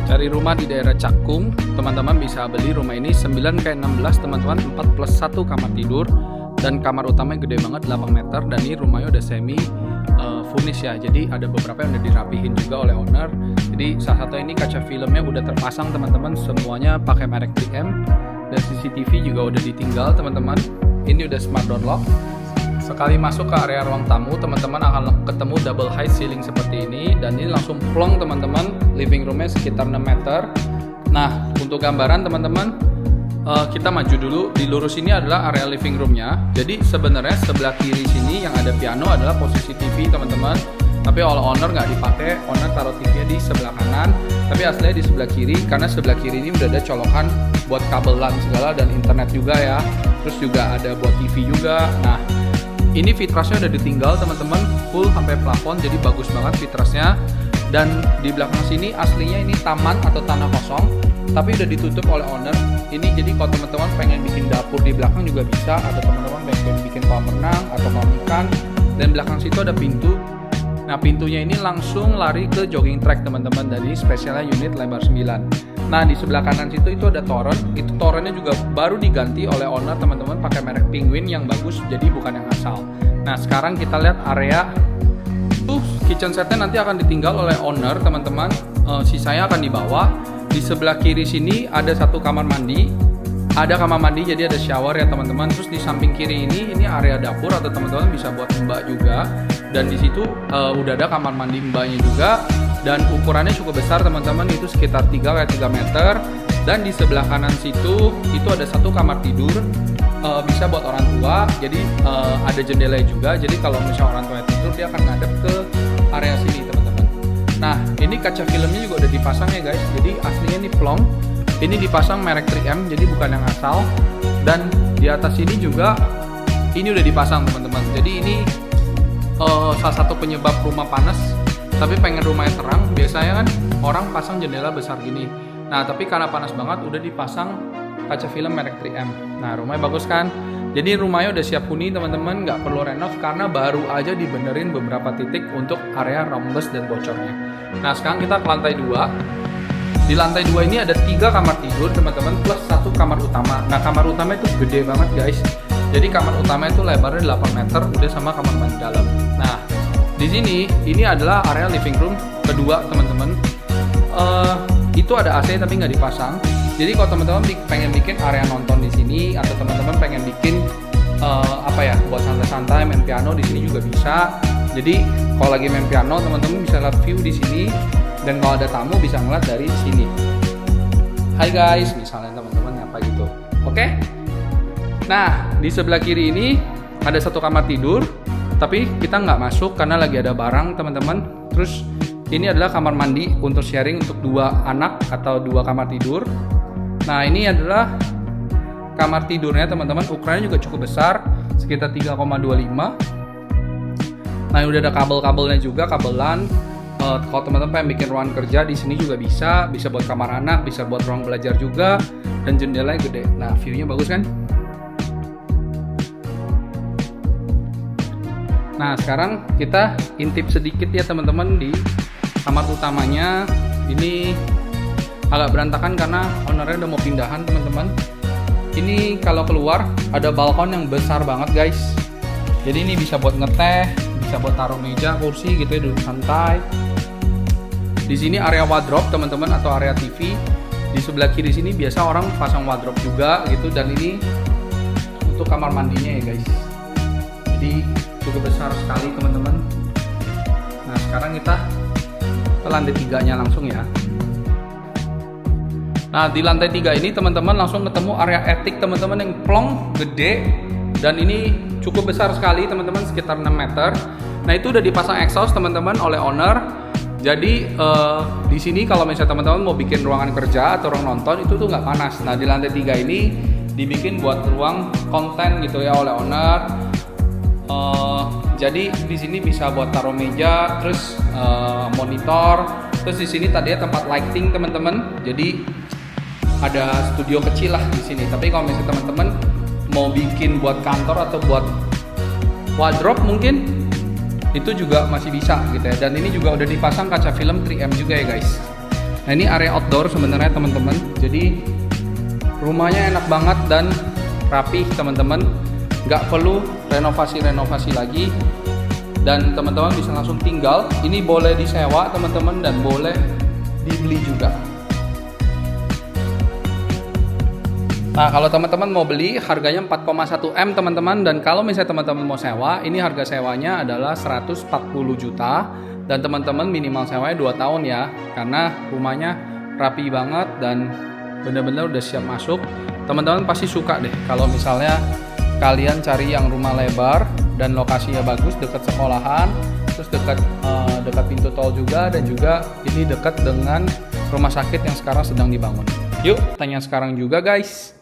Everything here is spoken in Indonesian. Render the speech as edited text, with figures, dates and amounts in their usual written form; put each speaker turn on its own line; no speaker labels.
Cari rumah di daerah Cakung, teman-teman bisa beli rumah ini 9x16 teman-teman, 4+1 kamar tidur dan kamar utamanya gede banget 8 meter, dan ini rumahnya udah semi furnish ya, jadi ada beberapa yang udah dirapihin juga oleh owner. Jadi salah satu ini kaca filmnya udah terpasang teman-teman, semuanya pakai merek 3M, dan CCTV juga udah ditinggal teman-teman. Ini udah smart door lock. Sekali masuk ke area ruang tamu, teman-teman akan ketemu double high ceiling seperti ini, dan ini langsung plong teman-teman, living roomnya sekitar 6 meter. Nah, untuk gambaran teman-teman, kita maju dulu. Di lurus ini adalah area living roomnya. Jadi sebenarnya sebelah kiri sini yang ada piano adalah posisi TV teman-teman, tapi oleh owner nggak dipakai, owner taruh TV-nya di sebelah kanan, tapi aslinya di sebelah kiri, karena sebelah kiri ini udah ada colokan buat kabel LAN segala dan internet juga ya, terus juga ada buat TV juga. Nah, ini fitrasnya udah ditinggal teman-teman, full sampai plafon, jadi bagus banget fitrasnya. Dan di belakang sini aslinya ini taman atau tanah kosong, tapi udah ditutup oleh owner. Ini jadi kalau teman-teman pengen bikin dapur di belakang juga bisa, atau teman-teman pengen bikin kolam renang atau kolam ikan, dan belakang situ ada pintu. Nah, pintunya ini langsung lari ke jogging track teman-teman, dari spesialnya unit lebar 9. Nah, di sebelah kanan situ itu ada toren. Itu torennya juga baru diganti oleh owner teman-teman, pakai merek Penguin yang bagus, jadi bukan yang asal. Nah, sekarang kita lihat area kitchen setnya nanti akan ditinggal oleh owner teman-teman, sisanya akan dibawa. Di sebelah kiri sini ada satu kamar mandi, jadi ada shower ya teman-teman. Terus di samping kiri ini area dapur, atau teman-teman bisa buat mbak juga, dan di situ udah ada kamar mandi mbaknya juga, dan ukurannya cukup besar teman-teman, itu sekitar 3x3 meter. Dan di sebelah kanan situ itu ada satu kamar tidur, bisa buat orang tua, jadi ada jendela juga, jadi kalau misalnya orang tua tidur dia akan ngadep ke area sini teman-teman. Nah, ini kaca filmnya juga udah dipasang ya guys, jadi aslinya ini plong, ini dipasang merek 3M, jadi bukan yang asal. Dan di atas ini juga ini udah dipasang teman-teman, jadi ini salah satu penyebab rumah panas, tapi pengen rumahnya terang, biasanya kan orang pasang jendela besar gini. Nah, tapi karena panas banget udah dipasang kaca film merek 3M. Nah, rumahnya bagus kan? Jadi rumahnya udah siap huni teman-teman, nggak perlu renov karena baru aja dibenerin beberapa titik untuk area rhombus dan bocornya. Nah, sekarang kita ke lantai 2. Di lantai 2 ini ada 3 kamar tidur teman-teman, plus 1 kamar utama. Nah, kamar utama itu gede banget guys. Jadi kamar utama itu lebarnya 8 meter, udah sama kamar mandi dalam. Nah, di sini ini adalah area living room kedua teman-teman. Itu ada AC tapi nggak dipasang. Jadi kalau teman-teman pengen bikin area nonton di sini, atau teman-teman pengen bikin buat santai-santai main piano di sini juga bisa. Jadi kalau lagi main piano teman-teman bisa lihat view di sini, dan kalau ada tamu bisa ngeliat dari sini. Hai guys, misalnya teman-teman apa gitu. Oke? Nah, di sebelah kiri ini ada satu kamar tidur, tapi kita nggak masuk karena lagi ada barang teman-teman. Terus ini adalah kamar mandi untuk sharing untuk 2 anak atau 2 kamar tidur. Nah, ini adalah kamar tidurnya teman-teman, ukurannya juga cukup besar, sekitar 3,25. Nah, udah ada kabel-kabelnya juga, kabel LAN. Kalau teman-teman pengen bikin ruangan kerja di sini juga bisa buat kamar anak, bisa buat ruang belajar juga, dan jendelanya gede. Nah, view-nya bagus kan? Nah, sekarang kita intip sedikit ya teman-teman di kamar utamanya. Ini agak berantakan karena ownernya udah mau pindahan teman-teman. Ini kalau keluar ada balkon yang besar banget guys. Jadi ini bisa buat ngeteh, bisa buat taruh meja, kursi gitu ya, duduk santai. Di sini area wardrobe teman-teman, atau area TV. Di sebelah kiri sini biasa orang pasang wardrobe juga gitu, dan ini untuk kamar mandinya ya guys. Jadi cukup besar sekali teman-teman. Nah, sekarang kita ke lantai 3-nya langsung ya. Nah, di lantai 3 ini teman-teman langsung ketemu area attic teman-teman yang plong, gede, dan ini cukup besar sekali teman-teman, sekitar 6 meter. Nah, itu udah dipasang exhaust teman-teman oleh owner. Jadi di sini kalau misalnya teman-teman mau bikin ruangan kerja atau ruang nonton itu tuh nggak panas. Nah, di lantai 3 ini dibikin buat ruang konten gitu ya oleh owner. Jadi di sini bisa buat taruh meja, terus monitor, terus di sini tadinya tempat lighting teman-teman. Jadi ada studio kecil lah di sini. Tapi kalau misalnya teman-teman mau bikin buat kantor atau buat wardrobe mungkin, itu juga masih bisa gitu ya. Dan ini juga udah dipasang kaca film 3M juga ya guys. Nah ini area outdoor sebenarnya teman-teman. Jadi rumahnya enak banget dan rapih teman-teman. Nggak perlu renovasi lagi. Dan teman-teman bisa langsung tinggal. Ini boleh disewa teman-teman dan boleh dibeli juga. Nah kalau teman-teman mau beli harganya 4,1 M teman-teman, dan kalau misalnya teman-teman mau sewa, ini harga sewanya adalah 140 juta dan teman-teman minimal sewanya 2 tahun ya, karena rumahnya rapi banget dan benar-benar udah siap masuk. Teman-teman pasti suka deh kalau misalnya kalian cari yang rumah lebar dan lokasinya bagus, dekat sekolahan, terus dekat pintu tol juga, dan juga ini dekat dengan rumah sakit yang sekarang sedang dibangun. Yuk tanya sekarang juga guys.